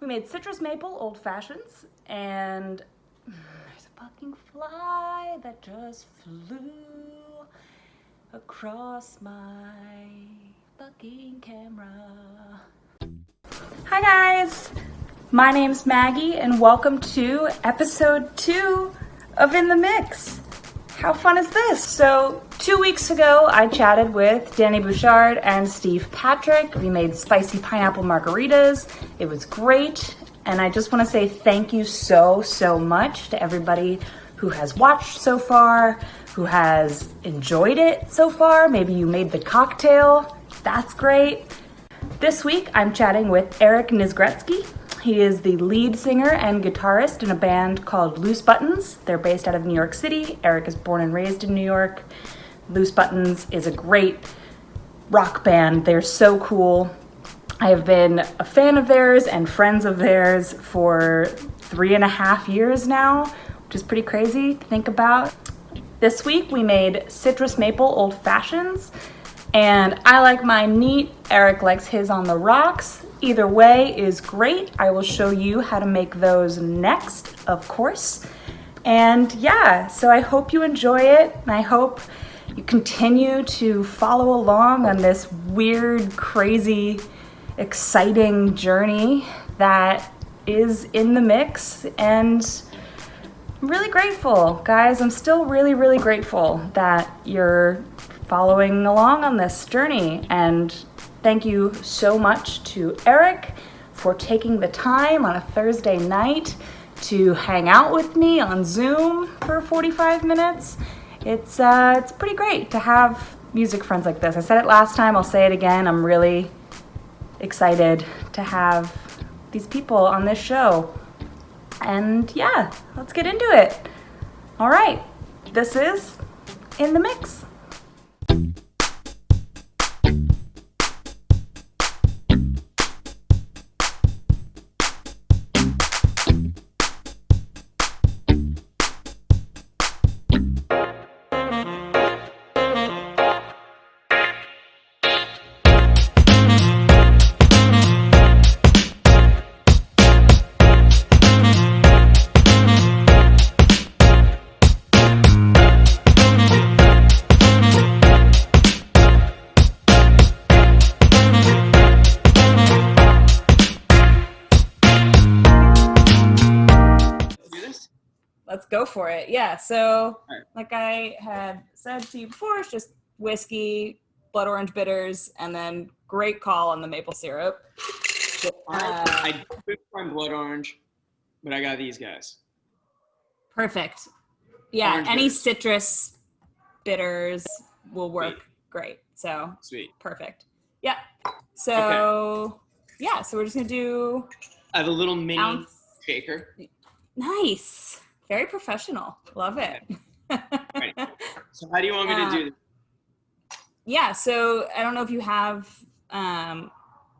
We made citrus maple old fashions, and there's a fucking fly that just flew across my fucking camera. Hi guys, my name's Maggie, and welcome to episode 2 of In the Mix. How fun is this? So 2 weeks ago, I chatted with Danny Bouchard and Steve Patrick. We made spicy pineapple margaritas. It was great. And I just want to say thank you so much to everybody who has watched so far, who has enjoyed it so far. Maybe you made the cocktail. That's great. This week, I'm chatting with Eric Nizgretsky. He is the lead singer and guitarist in a band called Loose Buttons. They're based out of New York City. Eric is born and raised in New York. Loose Buttons is a great rock band. They're so cool. I have been a fan of theirs and friends of theirs for 3.5 years now, which is pretty crazy to think about. This week we made citrus maple old fashions, and I like mine neat. Eric likes his on the rocks. Either way is great. I will show you how to make those next, of course. And yeah, so I hope you enjoy it, and I hope you continue to follow along on this weird, crazy, exciting journey that is In the Mix. And I'm really grateful, guys. I'm still really grateful that you're following along on this journey. And thank you so much to Eric for taking the time on a Thursday night to hang out with me on Zoom for 45 minutes. It's pretty great to have music friends like this. I said it last time, I'll say it again. I'm really excited to have these people on this show. And yeah, let's get into it. All right, this is In the Mix. Let's go for it. Yeah, so like I had said to you before, it's just whiskey, blood orange bitters, and then great call on the maple syrup. So I couldn't find blood orange, but I got these guys. Perfect. Yeah, Orange any bitters. citrus bitters will work great. So Sweet. perfect. Yeah. So yeah, so we're just gonna do I have a little mini ounce. shaker. Nice. Very professional. Love it. Right. So how do you want me to do this? Yeah, so I don't know if you have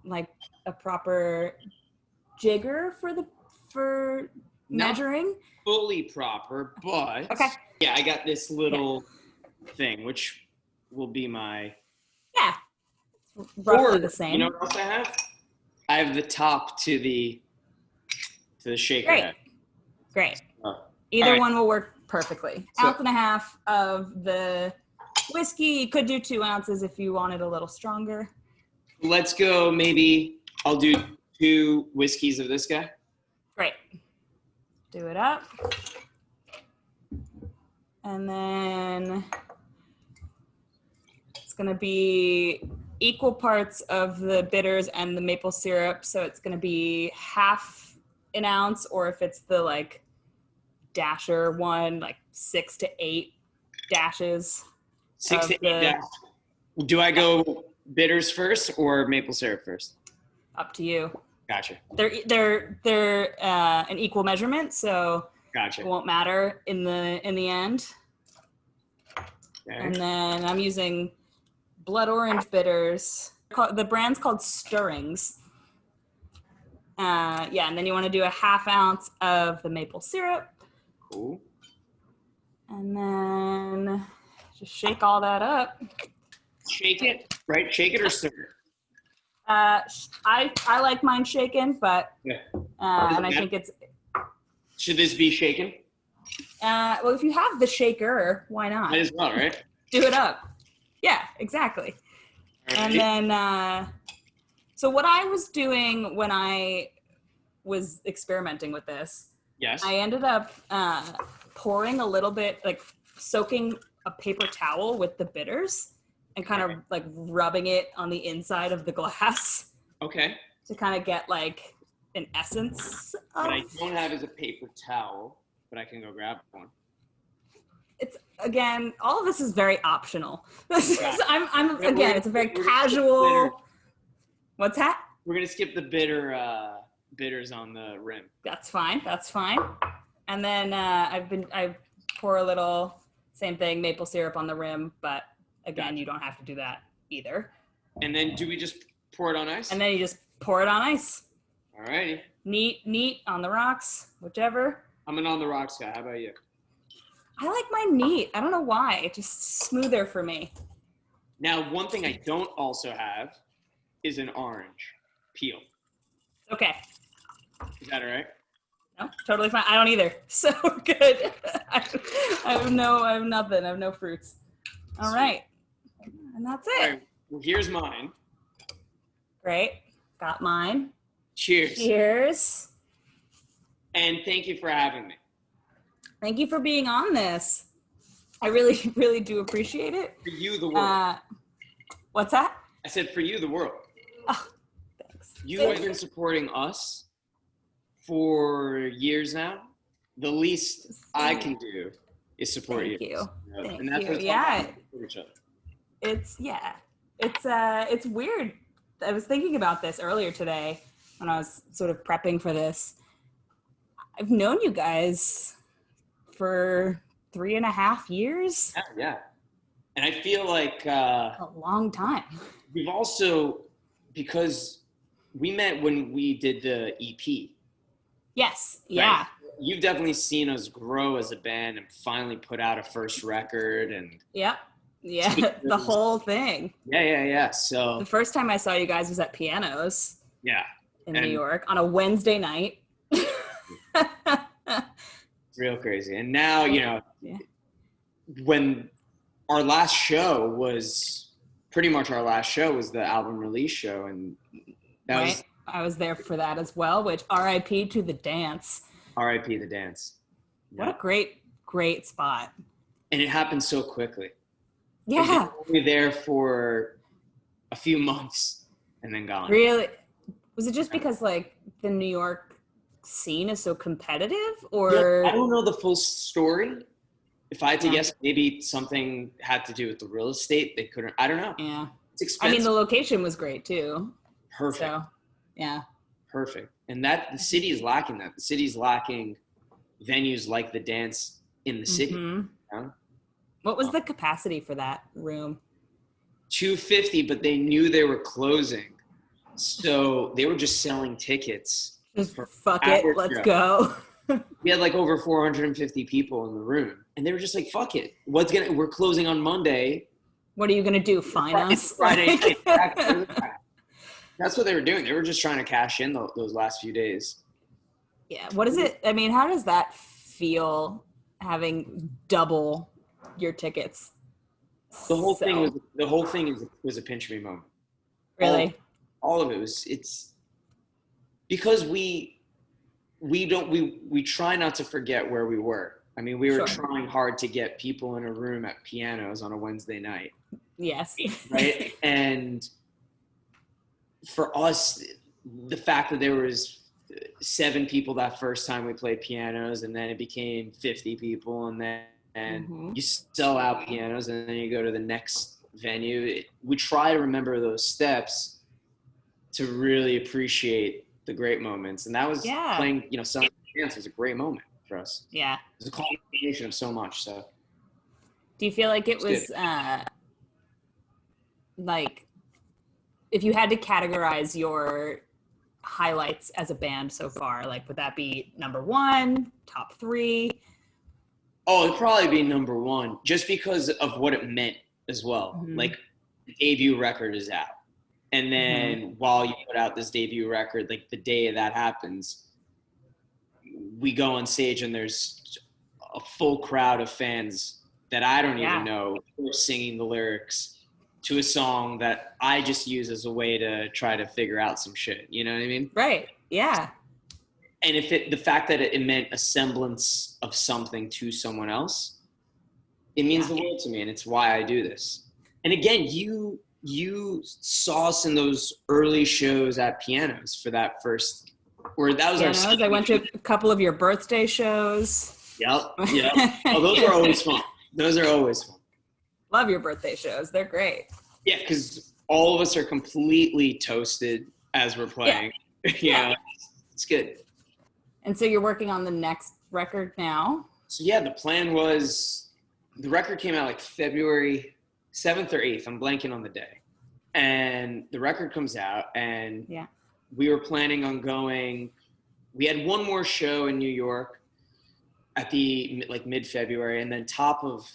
like a proper jigger for measuring. Not fully proper, but Okay. yeah, I got this little thing, which will be my Roughly the same. You know what else I have? I have the top to the shaker head. Great. Oh. Either right. one will work perfectly. So, 1.5 ounces of the whiskey. You could do 2 ounces if you wanted a little stronger. let's go. Maybe I'll do 2 whiskeys of this guy. Great. Do it up. And then it's going to be equal parts of the bitters and the maple syrup. So it's going to be 1/2 ounce, or if it's the like dasher one, like 6 to 8 dashes. 6 to 8 dashes. Do I go bitters first or maple syrup first? Up to you. Gotcha. They're an equal measurement, so gotcha. It won't matter in the end. Okay. And then I'm using blood orange bitters. The brand's called Stirrings. Yeah, and then you want to do 1/2 ounce of the maple syrup. Cool. And then just shake all that up. Shake it, right? Shake it or stir it? I like mine shaken, but Yeah. and I think it's Should this be shaken? well, if you have the shaker, why not? Might as well, right? Do it up. Yeah, exactly. And then so what I was doing when I was experimenting with this, Yes. I ended up pouring a little bit, like soaking a paper towel with the bitters and kind of like rubbing it on the inside of the glass Okay. to kind of get like an essence of. What I don't have is a paper towel, but I can go grab one. It's again, all of this is very optional. I'm Yeah, again, it's a very casual. What's that? We're gonna skip the bitters on the rim. That's fine. That's fine. And then I pour a little same thing, maple syrup on the rim, but again, Gotcha. you don't have to do that either. And then do we just pour it on ice? And then you just pour it on ice. Alrighty. Neat on the rocks, whichever. I'm an on the rocks guy. How about you? I like mine neat. I don't know why. It's just smoother for me. Now, one thing I don't also have is an orange peel. Okay. Is that all right? No, totally fine. I don't either. So good. I have nothing. I have no fruits. All right. And that's it. All right. Well, here's mine. Great. Got mine. Cheers. Cheers. And thank you for having me. Thank you for being on this. I really, really do appreciate it. For you, the world. What's that? I said for you, the world. Oh, thanks. You have been supporting us for years now. The least I can do is support you. Thank you. Thank and that's you. what it's Yeah. all for each other. It's weird. I was thinking about this earlier today when I was sort of prepping for this. I've known you guys for 3.5 years. Yeah. And I feel like A long time. we've also, because we met when we did the EP. Yes. Yeah. Right? You've definitely seen us grow as a band and finally put out a first record and Yep. Yeah. The whole thing. yeah. So The first time I saw you guys was at Pianos yeah, in New York on a Wednesday night. it's real crazy. And now, Yeah. when our last show was pretty much our last show was the album release show, and that was I was there for that as well, which RIP to the dance. R.I.P. the dance. What a great spot. And it happened so quickly. Yeah. We were there for a few months and then gone. Really? Was it just because like the New York scene is so competitive, or? Yeah, I don't know the full story. If I had to guess, maybe something had to do with the real estate. They couldn't. I don't know. Yeah. It's expensive. I mean, the location was great too. Perfect. So, yeah. Perfect. And that the city is lacking that. The city's lacking venues like the dance in the city. Mm-hmm. You know? What was the capacity for that room? 250, but they knew they were closing. So they were just selling tickets. Just fuck it, let's go. We had like over 450 people in the room. And they were just like, fuck it. We're closing on Monday. What are you gonna do? Fine us? Friday. That's what they were doing. They were just trying to cash in those last few days. Yeah. What is it? I mean, how does that feel, having double your tickets? The whole thing was a pinch me moment. Really? All of it was. It's because we try not to forget where we were. I mean, we were trying hard to get people in a room at Pianos on a Wednesday night. Yes. Right. And for us, the fact that there was 7 people that first time we played Pianos, and then it became 50 people, and then you sell out Pianos, and then you go to the next venue. We try to remember those steps to really appreciate the great moments. And that was playing, selling dance was a great moment for us. Yeah. It was a culmination of so much. So do you feel like it was like, if you had to categorize your highlights as a band so far, like, would that be number 1, top 3? Oh, it'd probably be number 1, just because of what it meant as well. Like, the debut record is out. And then while you put out this debut record, like the day that happens, we go on stage and there's a full crowd of fans that I don't even know who are singing the lyrics to a song that I just use as a way to try to figure out some shit. You know what I mean? Right. Yeah. And the fact that it meant a semblance of something to someone else, it means the world to me, and it's why I do this. And again, you saw us in those early shows at Pianos for that first, or that was Pianos. I went to a couple of your birthday shows. Yep. Oh, those are always fun. Those are always fun. Love your birthday shows. They're great. Yeah, because all of us are completely toasted as we're playing. Yeah. It's good. And so you're working on the next record now? So yeah, the plan was, the record came out like February 7th or 8th. I'm blanking on the day. And the record comes out, and we were planning on going, we had one more show in New York at the mid-February, and then top of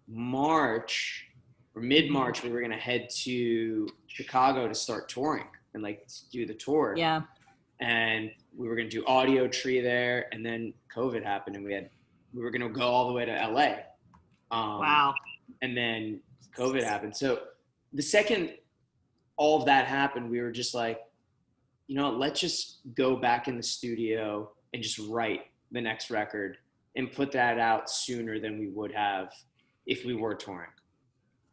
March or mid-March, we were going to head to Chicago to start touring and do the tour. Yeah. And we were going to do Audio Tree there, and then COVID happened, and we were going to go all the way to LA. Wow. And then COVID happened. So the second all of that happened, we were just like, let's just go back in the studio and just write the next record and put that out sooner than we would have if we were touring.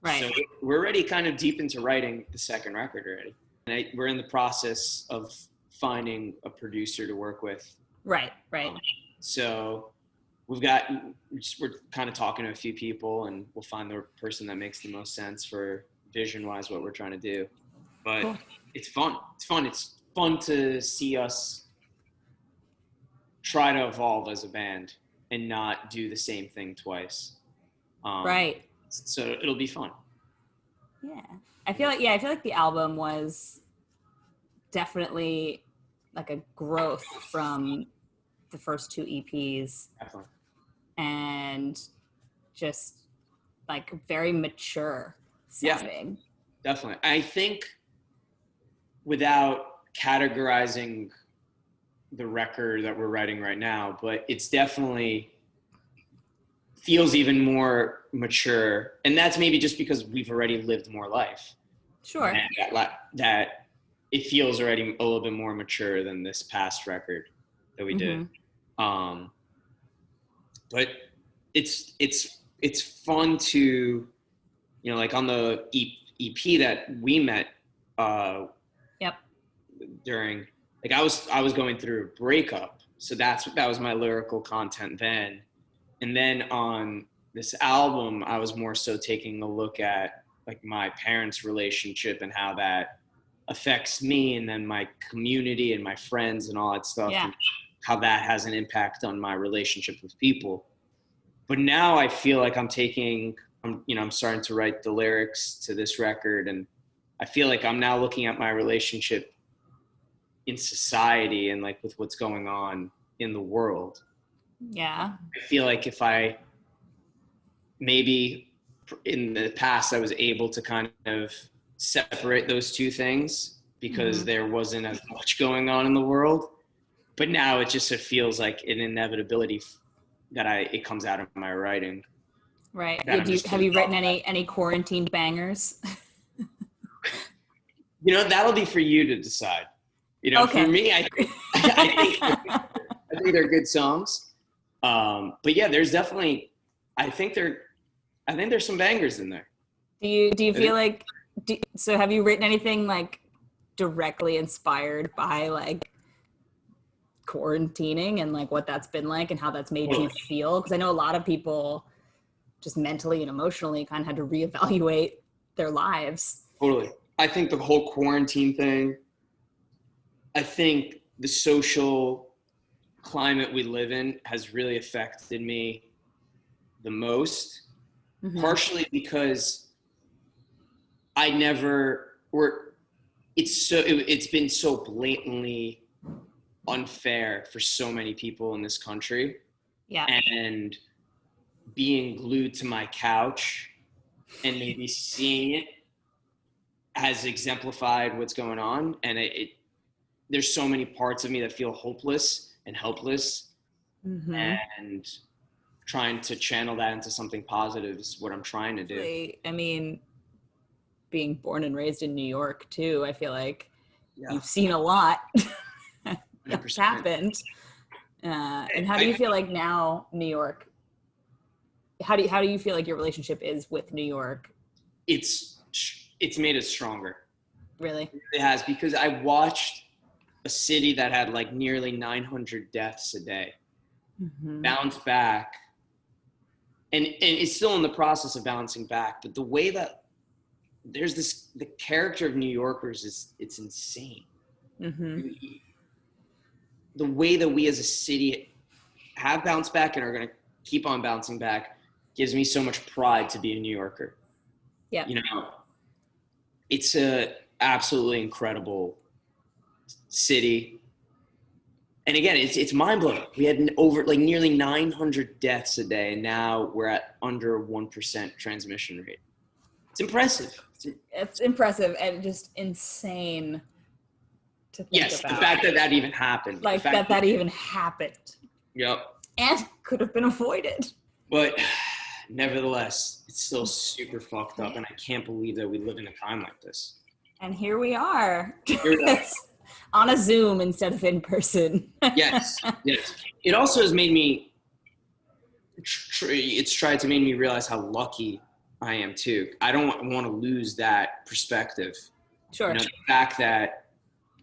Right. So we're already kind of deep into writing the second record already. And we're in the process of finding a producer to work with. Right. So we're kind of talking to a few people, and we'll find the person that makes the most sense for vision-wise what we're trying to do. But cool. It's fun. It's fun to see us try to evolve as a band and not do the same thing twice. Right. So it'll be fun. Yeah. I feel like the album was definitely like a growth from the first two EPs. Definitely. And just like very mature sounding. Yeah, definitely. I think without categorizing the record that we're writing right now, but it's definitely feels even more mature. And that's maybe just because we've already lived more life. Sure. And that it feels already a little bit more mature than this past record that we did. But it's fun to, like on the EP that we met during, like I was going through a breakup. So that was my lyrical content then. And then on this album, I was more so taking a look at like my parents' relationship and how that affects me, and then my community and my friends and all that stuff, and how that has an impact on my relationship with people. But now I feel like I'm starting to write the lyrics to this record, and I feel like I'm now looking at my relationship in society and like with what's going on in the world. Yeah. I feel like if I maybe in the past I was able to kind of separate those two things because there wasn't as much going on in the world, but now it feels like an inevitability that it comes out of my writing. Right. Have you written any quarantine bangers? That'll be for you to decide. Okay. For me, I think they're good songs. But yeah, there's definitely, I think there's some bangers in there. Do you feel like, so have you written anything like directly inspired by like quarantining and like what that's been like and how that's made you feel? Because I know a lot of people just mentally and emotionally kind of had to reevaluate their lives. Totally. I think the whole quarantine thing, I think the social climate we live in has really affected me the most, partially because it's been so blatantly unfair for so many people in this country. Yeah. And being glued to my couch and maybe seeing it has exemplified what's going on, and there's so many parts of me that feel hopeless and helpless, and trying to channel that into something positive is what I'm trying to do. I mean, being born and raised in New York too, I feel like you've seen a lot that's happened. And how do you feel like now New York, how do you feel like your relationship is with New York? It's made us stronger. Really? It has, because I watched a city that had like nearly 900 deaths a day bounce back, and it's still in the process of bouncing back. But the way that the character of New Yorkers it's insane. The way that we as a city have bounced back and are going to keep on bouncing back gives me so much pride to be a New Yorker. Yeah. You know, it's a absolutely incredible city. And again, it's mind-blowing. We had over like nearly 900 deaths a day, and now we're at under 1% transmission rate. It's impressive. It's impressive and just insane to think about. The fact that even happened. Like that even happened. Yep. And could have been avoided. But nevertheless, it's still super fucked up, and I can't believe that we live in a time like this. And here we are. On a Zoom instead of in person. Yes. It also has made me, it's tried to make me realize how lucky I am too. I don't want to lose that perspective. Sure. You know, the fact that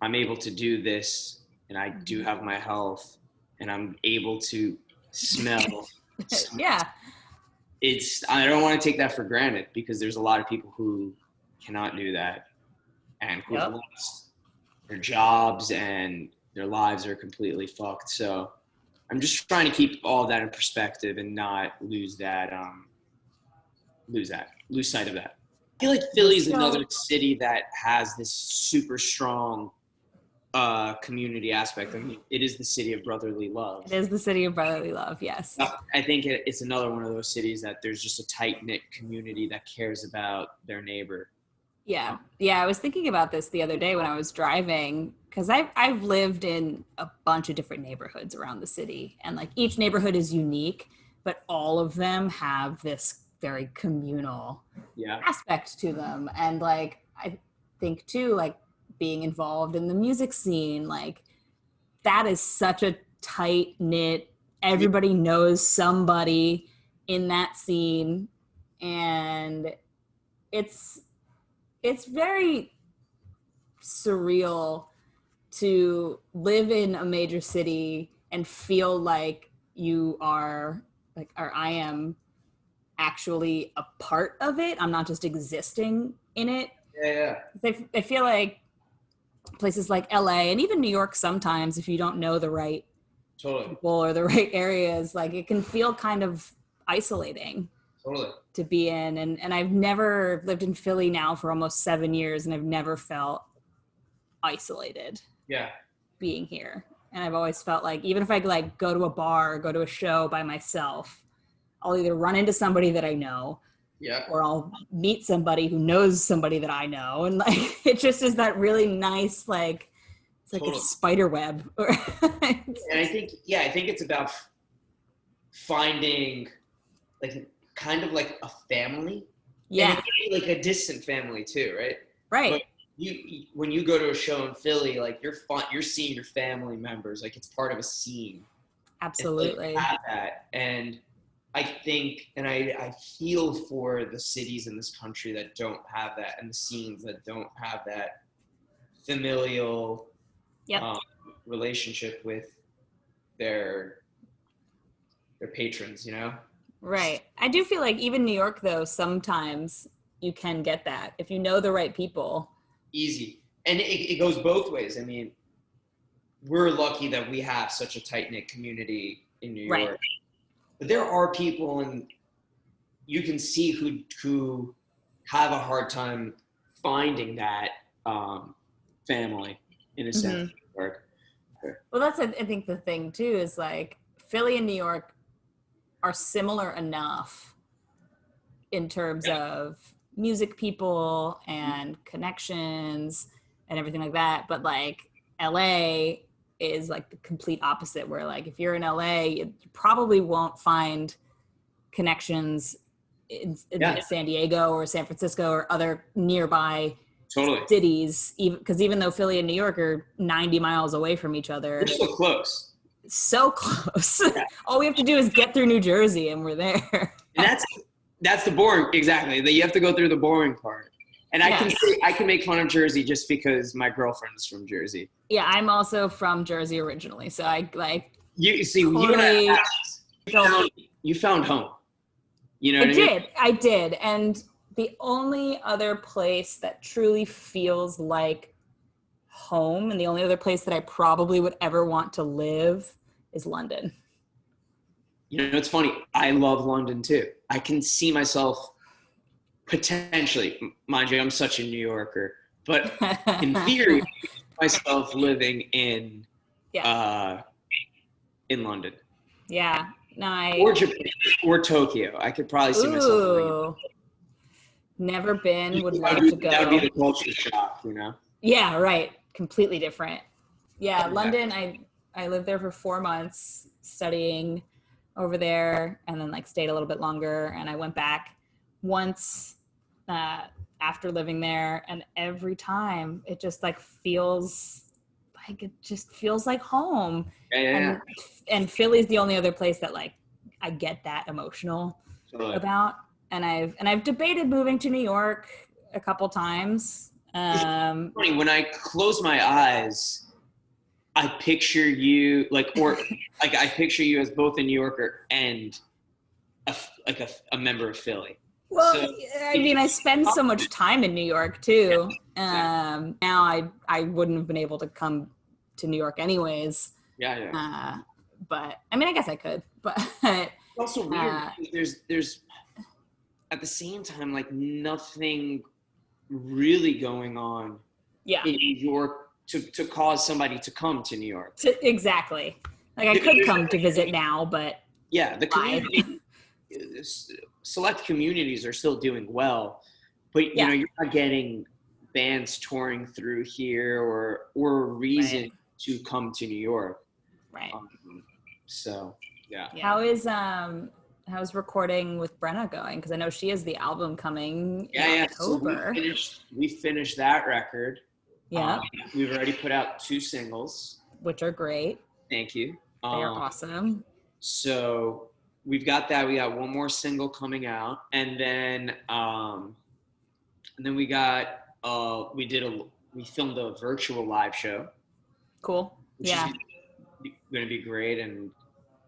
I'm able to do this, and I do have my health, and I'm able to smell. Yeah. I don't want to take that for granted, because there's a lot of people who cannot do that, and who have lost their jobs and their lives are completely fucked. So I'm just trying to keep all of that in perspective and not lose sight of that. I feel like Philly's another city that has this super strong community aspect. I mean, it is the city of brotherly love. It is the city of brotherly love, yes. I think it's another one of those cities that there's just a tight-knit community that cares about their neighbor. Yeah. I was thinking about this the other day when I was driving, because I've lived in a bunch of different neighborhoods around the city, and like each neighborhood is unique, but all of them have this very communal aspect to them. And like I think too, like being involved in the music scene, like that is such a tight knit, everybody knows somebody in that scene, and it's very surreal to live in a major city and feel like you are like, or I am actually a part of it. I'm not just existing in it. Yeah. I feel like places like LA and even New York sometimes, if you don't know the right people or the right areas, like it can feel kind of isolating. To be in, and I've never lived in Philly now for almost 7 years, and I've never felt isolated being here. And I've always felt like even if I like go to a bar or go to a show by myself, I'll either run into somebody that I know or I'll meet somebody who knows somebody that I know, and like it just is that really nice, like it's like a spider web. And I think it's about finding like kind of like a family, and like a distant family too, right? But when you go to a show in Philly, like you're seeing your family members, like it's part of a scene. Absolutely. Like that. And I think, and I feel for the cities in this country that don't have that, and the scenes that don't have that familial relationship with their patrons, you know? Right. I do feel like even New York, though, sometimes you can get that if you know the right people. Easy. And it goes both ways. I mean, we're lucky that we have such a tight-knit community in New York. Right. But there are people, and you can see who have a hard time finding that family in a sense. In New York. Well, that's, I think, the thing, too, is like Philly and New York are similar enough in terms of music people and connections and everything like that. But like LA is like the complete opposite, where like if you're in LA, you probably won't find connections in like San Diego or San Francisco or other nearby cities, even though Philly and New York are 90 miles away from each other. They're so close. Yeah. All we have to do is get through New Jersey and we're there. And that's the boring, exactly. That you have to go through the boring part. And I can make fun of Jersey just because my girlfriend's from Jersey. Yeah, I'm also from Jersey originally, so I like. You and I, you found home. You know what I mean? I did, and the only other place that truly feels like home, and the only other place that I probably would ever want to live, is London. You know, it's funny. I love London too. I can see myself potentially, mind you, I'm such a New Yorker, but in theory, myself living in London. Yeah. No, or Japan, or Tokyo. I could probably see myself living in. Never been, would love to go. That would be the culture shock, you know? Yeah, right. Completely different. Yeah, London, I lived there for 4 months studying over there, and then like stayed a little bit longer, and I went back once after living there, and every time it just like feels like home. And Philly's the only other place that like I get that emotional about, and I've debated moving to New York a couple times. Funny, when I close my eyes, I picture you I picture you as both a New Yorker and a member of Philly. Well, so, I mean, I spend so much time in New York too. Now I wouldn't have been able to come to New York anyways. But I mean, I guess I could. But it's also weird. There's at the same time like nothing really going on in New York to cause somebody to come to New York. Exactly. Like I could come to visit now, but the community, select communities are still doing well, but you know, you're not getting bands touring through here or a reason to come to New York. Right. So yeah. How's recording with Brenna going? Because I know she has the album coming in October. So we finished that record. Yeah. We've already put out 2 singles, which are great. Thank you. They are awesome. So we've got that. We got one more single coming out, and then we got we filmed a virtual live show. Cool. Which is going to be great, and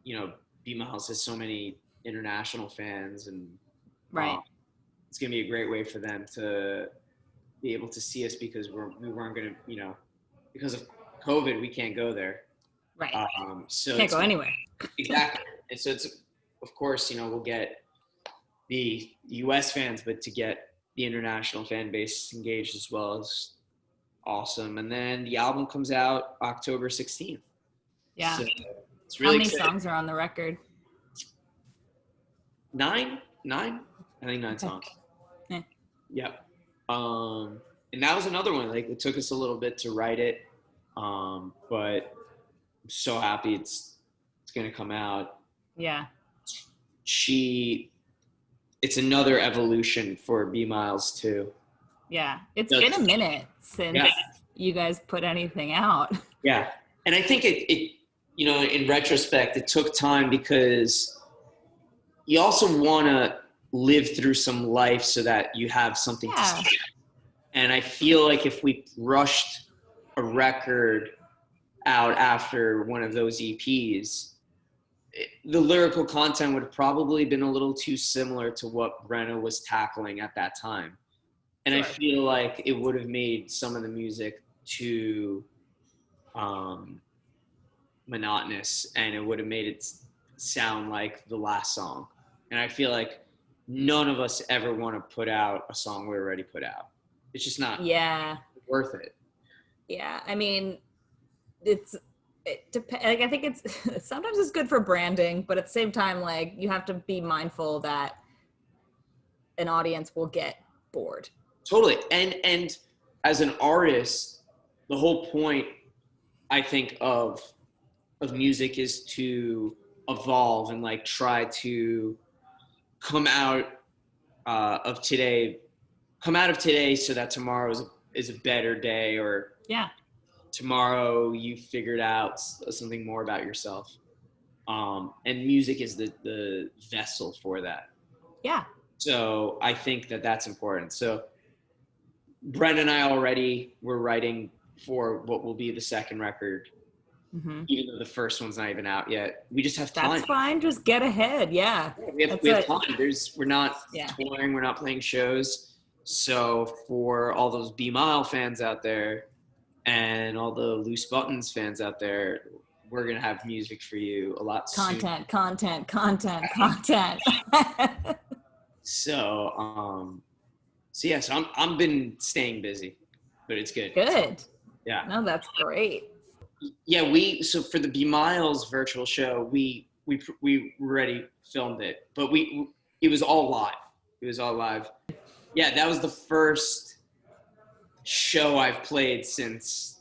you know, B.Miles has so many international fans, and it's going to be a great way for them to be able to see us, because we weren't going to, you know, because of COVID, we can't go there. Right. So can't go anywhere. Exactly. And so it's, of course, you know, we'll get the U.S. fans, but to get the international fan base engaged as well is awesome. And then the album comes out October 16th. Yeah. So it's really How many exciting. songs are on the record? 9? I think 9 songs. Yeah. Yep. And that was another one. Like, it took us a little bit to write it, but I'm so happy it's going to come out. Yeah. It's another evolution for B.Miles too. Yeah. It's been a minute since you guys put anything out. Yeah. And I think it, you know, in retrospect, it took time because you also want to live through some life so that you have something to say. And I feel like if we rushed a record out after one of those EPs, the lyrical content would have probably been a little too similar to what Brenna was tackling at that time. And I feel like it would have made some of the music too monotonous, and it would have made it sound like the last song. And I feel like none of us ever want to put out a song we already put out. It's just not worth it. Yeah. I mean, it depends. Like, I think it's sometimes it's good for branding, but at the same time, like, you have to be mindful that an audience will get bored. Totally. And as an artist, the whole point, I think, of music is to evolve and like try to come out of today so that tomorrow is a better day, or tomorrow you figured out something more about yourself. And music is the vessel for that. Yeah. So I think that that's important. So Brent and I already were writing for what will be the second record, even though the first one's not even out yet. We just have time. That's fine. Just get ahead. Yeah. We have time. We're not touring. We're not playing shows. So for all those B.Miles fans out there and all the Loose Buttons fans out there, we're going to have music for you a lot soon. Content. So I'm been staying busy, but it's good. Good. Yeah. No, that's great. Yeah, so for the B.Miles virtual show, we already filmed it, but it was all live. Yeah, that was the first show I've played since,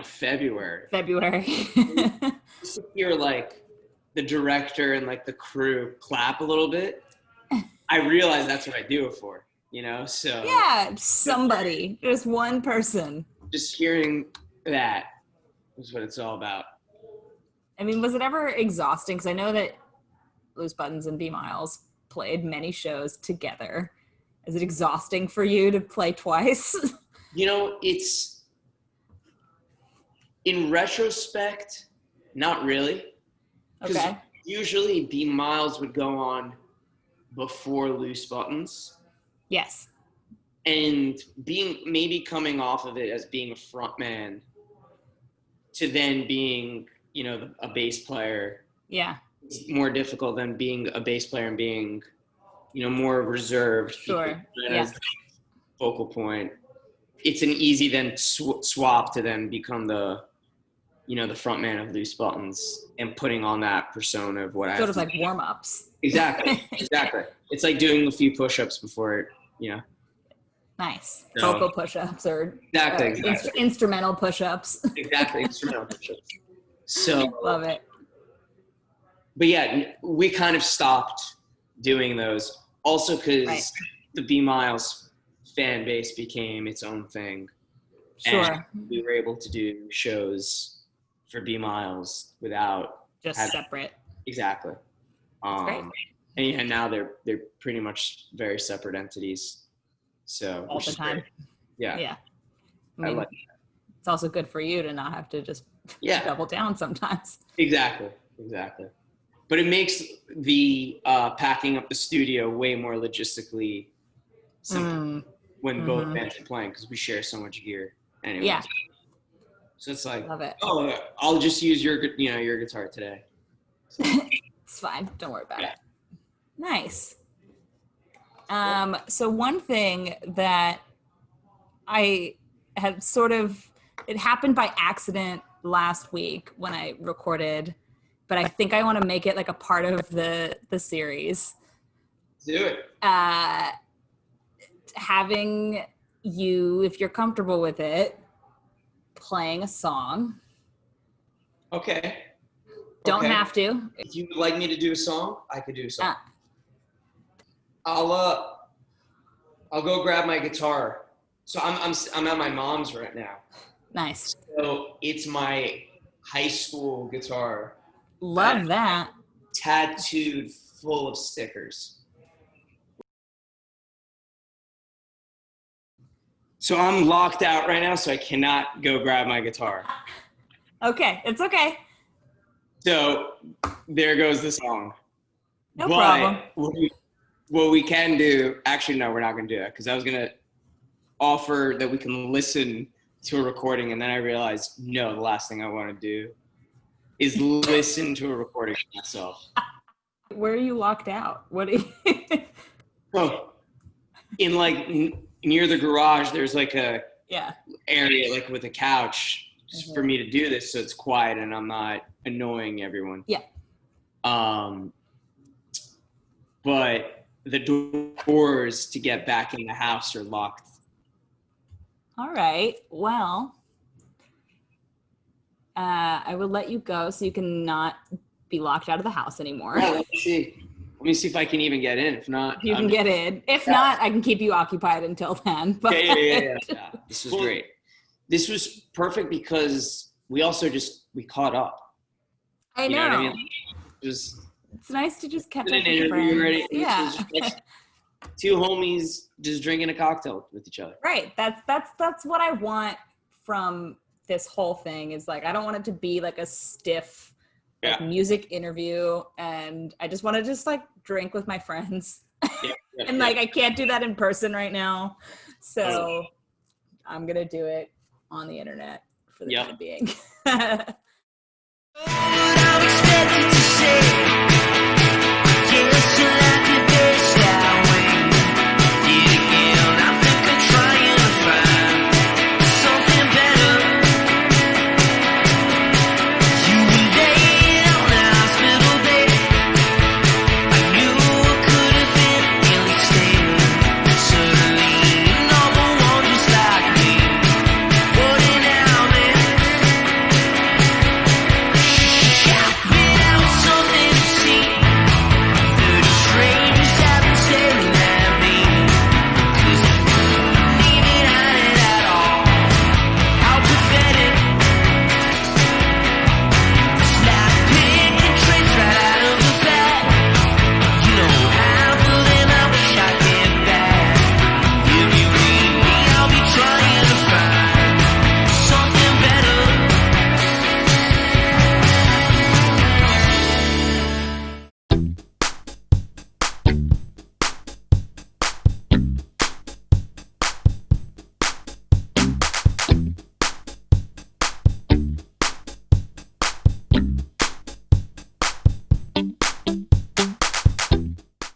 February. Just to hear like the director and like the crew clap a little bit, I realized that's what I do it for, so. Yeah, somebody, just one person. Just hearing that is what it's all about. I mean, was it ever exhausting? Because I know that Loose Buttons and B.Miles played many shows together. Is it exhausting for you to play twice? It's, in retrospect, not really. Okay. Usually B.Miles would go on before Loose Buttons. Yes. And maybe coming off of it as being a front man to then being, a bass player. Yeah. It's more difficult than being a bass player and being, more reserved. Sure. As focal point. It's an easy then swap to then become the front man of Loose Buttons and putting on that persona of what I have. Sort of like warm-ups. Exactly. It's like doing a few push-ups before it, Nice. So, vocal push-ups or exactly. Instrumental push-ups. Exactly, instrumental push-ups. So love it. But yeah, we kind of stopped doing those. Also because the B.Miles fan base became its own thing. Sure. And we were able to do shows for B.Miles without separate. Exactly. That's great. And now they're pretty much very separate entities. So all the time. Great. Yeah. Yeah. I mean, it's also good for you to not have to just double down sometimes. Exactly. But it makes the packing up the studio way more logistically simple when both bands are playing, because we share so much gear anyway. Yeah. So it's like, love it. Oh, I'll just use your guitar today. So. It's fine. Don't worry about it. Nice. So one thing that I have it happened by accident last week when I recorded, but I think I want to make it like a part of the series. Do it. Having you, if you're comfortable with it, playing a song. Okay. Don't have to. If you would like me to do a song, I could do a song. I'll go grab my guitar. So I'm at my mom's right now. Nice. So it's my high school guitar. Love that. Tattooed full of stickers. So I'm locked out right now, so I cannot go grab my guitar. Okay, it's okay. So there goes the song. No problem. What we can do, actually, no, we're not going to do that, because I was going to offer that we can listen to a recording, and then I realized, no, the last thing I want to do is listen to a recording of myself. Where are you locked out? What are you? Oh, in like near the garage, there's like a area like with a couch for me to do this, so it's quiet and I'm not annoying everyone. Yeah. But the doors to get back in the house are locked. All right. Well, I will let you go so you can not be locked out of the house anymore. Yeah, let me see. Let me see if I can even get in. If not, You can get in. If not, I can keep you occupied until then. But Yeah. This was great. This was perfect because we also we caught up. I know. You know what I mean? It's nice to just catch up an with your interview friends. already. Yeah. Two homies just drinking a cocktail with each other. Right. That's what I want from this whole thing is like, I don't want it to be like a stiff music interview, and I just want to just like drink with my friends. And like, I can't do that in person right now. So I'm going to do it on the internet for the time being.